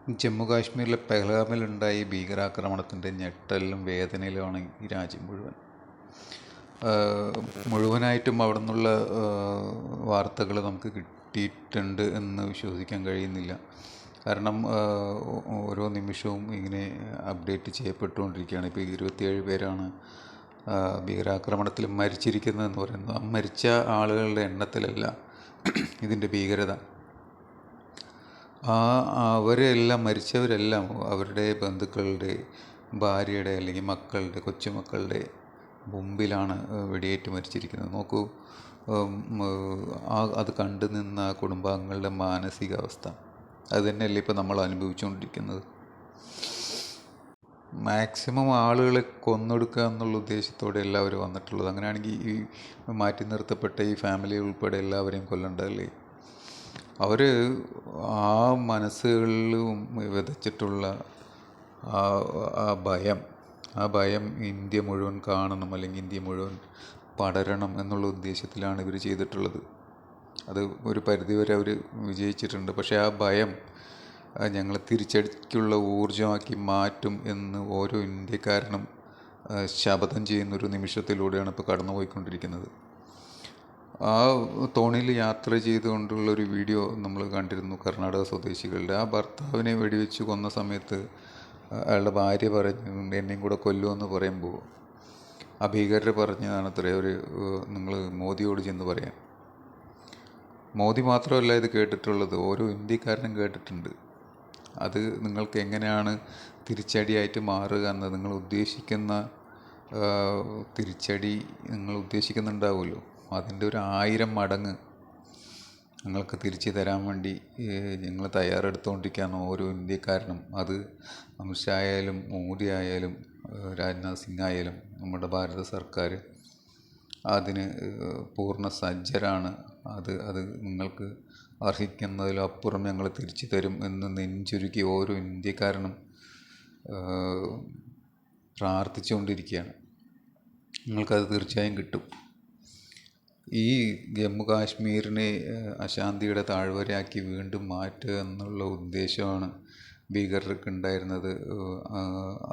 ജമ്മു കാശ്മീരിലെ പെഹൽഗാമിലുണ്ടായ ഈ ഭീകരാക്രമണത്തിൻ്റെ ഞെട്ടലിലും വേദനയിലുമാണ് ഈ രാജ്യം മുഴുവൻ. മുഴുവനായിട്ടും അവിടെ നിന്നുള്ള വാർത്തകൾ നമുക്ക് കിട്ടിയിട്ടുണ്ട് എന്ന് വിശ്വസിക്കാൻ കഴിയുന്നില്ല. കാരണം ഓരോ നിമിഷവും ഇങ്ങനെ അപ്ഡേറ്റ് ചെയ്യപ്പെട്ടുകൊണ്ടിരിക്കുകയാണ്. ഇപ്പോൾ 27 പേരാണ് ഭീകരാക്രമണത്തിൽ മരിച്ചിരിക്കുന്നതെന്ന് പറയുന്നു. ആ മരിച്ച ആളുകളുടെ എണ്ണത്തിലല്ല ഇതിൻ്റെ ഭീകരത. അവരെല്ലാം മരിച്ചവരെല്ലാം അവരുടെ ബന്ധുക്കളുടെ ഭാര്യയുടെ അല്ലെങ്കിൽ മക്കളുടെ കൊച്ചുമക്കളുടെ മുമ്പിലാണ് വെടിയേറ്റ് മരിച്ചിരിക്കുന്നത്. നോക്കൂ, അത് കണ്ടു നിന്ന കുടുംബാംഗങ്ങളുടെ മാനസികാവസ്ഥ അത് തന്നെയല്ലേ ഇപ്പോൾ നമ്മൾ അനുഭവിച്ചുകൊണ്ടിരിക്കുന്നത്. മാക്സിമം ആളുകളെ കൊന്നൊടുക്കുക എന്നുള്ള ഉദ്ദേശത്തോടെ എല്ലാവരും വന്നിട്ടുള്ളത്. അങ്ങനെയാണെങ്കിൽ ഈ മാറ്റി നിർത്തപ്പെട്ട ഈ ഫാമിലി ഉൾപ്പെടെ എല്ലാവരെയും കൊല്ലണ്ടല്ലേ? അവർ ആ മനസ്സുകളിലും വിതച്ചിട്ടുള്ള ആ ഭയം ഇന്ത്യ മുഴുവൻ കാണണം, അല്ലെങ്കിൽ ഇന്ത്യ മുഴുവൻ പടരണം എന്നുള്ള ഉദ്ദേശത്തിലാണ് ഇവർ ചെയ്തിട്ടുള്ളത്. അത് ഒരു പരിധിവരെ അവർ വിജയിച്ചിട്ടുണ്ട്. പക്ഷേ ആ ഭയം ഞങ്ങളെ തിരിച്ചടിക്കുള്ള ഊർജ്ജമാക്കി മാറ്റും എന്ന് ഓരോ ഇന്ത്യക്കാരനും ശപഥം ചെയ്യുന്നൊരു നിമിഷത്തിലൂടെയാണ് ഇപ്പോൾ കടന്നുപോയിക്കൊണ്ടിരിക്കുന്നത്. ആ തോണിയിൽ യാത്ര ചെയ്തുകൊണ്ടുള്ളൊരു വീഡിയോ നമ്മൾ കണ്ടിരുന്നു, കർണാടക സ്വദേശികളുടെ. ആ ഭർത്താവിനെ വെടിവെച്ച് കൊന്ന സമയത്ത് അയാളുടെ ഭാര്യ പറഞ്ഞിട്ടുണ്ട്, എന്നെയും കൂടെ കൊല്ലുമെന്ന് പറയുമ്പോൾ ആ ഭീകരർ പറഞ്ഞതാണ് അത്രേ, നിങ്ങൾ മോദിയോട് ചെന്ന് പറയാൻ. മോദി മാത്രമല്ല ഇത് കേട്ടിട്ടുള്ളത്, ഓരോ ഇന്ത്യക്കാരനും കേട്ടിട്ടുണ്ട്. അത് നിങ്ങൾക്ക് എങ്ങനെയാണ് തിരിച്ചടിയായിട്ട് മാറുക എന്ന് നിങ്ങൾ ഉദ്ദേശിക്കുന്ന തിരിച്ചടി നിങ്ങൾ ഉദ്ദേശിക്കുന്നുണ്ടാവുമല്ലോ, അതിൻ്റെ ഒരു 1000 മടങ്ങ് നിങ്ങൾക്ക് തിരിച്ചു തരാൻ വേണ്ടി ഞങ്ങൾ തയ്യാറെടുത്തുകൊണ്ടിരിക്കുകയാണ് ഓരോ ഇന്ത്യക്കാരനും. അത് അമിത്ഷാ ആയാലും മോദി ആയാലും രാജ്നാഥ് സിംഗ് ആയാലും നമ്മുടെ ഭാരത സർക്കാർ അതിന് പൂർണ്ണ സജ്ജരാണ്. അത് നിങ്ങൾക്ക് അർഹിക്കുന്നതിലപ്പുറം ഞങ്ങൾ തിരിച്ചു തരും എന്ന് നെഞ്ചുരുക്കി ഓരോ ഇന്ത്യക്കാരനും പ്രാർത്ഥിച്ചുകൊണ്ടിരിക്കുകയാണ്. നിങ്ങൾക്കത് തീർച്ചയായും കിട്ടും. ഈ ജമ്മു കാശ്മീരിനെ അശാന്തിയുടെ താഴ്വരയാക്കി വീണ്ടും മാറ്റുക എന്നുള്ള ഉദ്ദേശമാണ് ഭീകരർക്ക് ഉണ്ടായിരുന്നത്.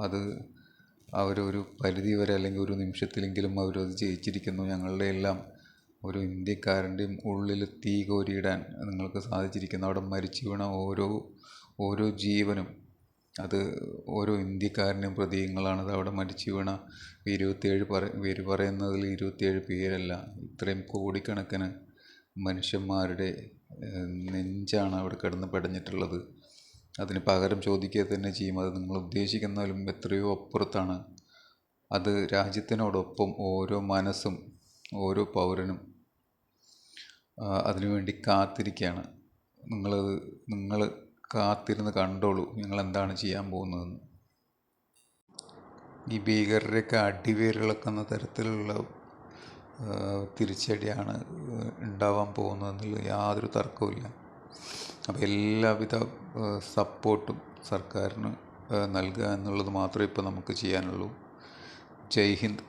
അത് അവരൊരു പരിധി വരെ അല്ലെങ്കിൽ ഒരു നിമിഷത്തിലെങ്കിലും അവരത് ജയിച്ചിരിക്കുന്നു. ഞങ്ങളുടെ എല്ലാം ഒരു ഇന്ത്യക്കാരൻ്റെയും ഉള്ളിൽ തീ കോരിയിടാൻ നിങ്ങൾക്ക് സാധിച്ചിരിക്കുന്നു. അവിടെ മരിച്ചു വീണ ഓരോ ജീവനും അത് ഓരോ ഇന്ത്യക്കാരൻ്റെയും പ്രതീകങ്ങളാണത്. അവിടെ മരിച്ചു വീണ 27 പേര് പറയുന്നതിൽ 27 പേരല്ല, ഇത്രയും കോടിക്കണക്കിന് മനുഷ്യന്മാരുടെ നെഞ്ചാണ് അവിടെ കിടന്ന് പടഞ്ഞിട്ടുള്ളത്. അതിന് പകരം ചോദിക്കുക തന്നെ ചെയ്യും. അത് നിങ്ങൾ ഉദ്ദേശിക്കുന്നതിലും എത്രയോ അപ്പുറത്താണ്. അത് രാജ്യത്തിനോടൊപ്പം ഓരോ മനസ്സും ഓരോ പൗരനും അതിനുവേണ്ടി കാത്തിരിക്കുകയാണ്. നിങ്ങൾ കാത്തിരുന്ന് കണ്ടോളൂ ഞങ്ങൾ എന്താണ് ചെയ്യാൻ പോകുന്നതെന്ന്. ഈ ഭീകരരെയൊക്കെ അടിവേരിളക്കുന്ന തരത്തിലുള്ള തിരിച്ചടിയാണ് ഉണ്ടാവാൻ പോകുന്നതെന്നുള്ള യാതൊരു തർക്കവുമില്ല. അപ്പോൾ എല്ലാവിധ സപ്പോർട്ടും സർക്കാരിന് നൽകുക എന്നുള്ളത് മാത്രമേ ഇപ്പോൾ നമുക്ക് ചെയ്യാനുള്ളൂ. ജയ് ഹിന്ദ്.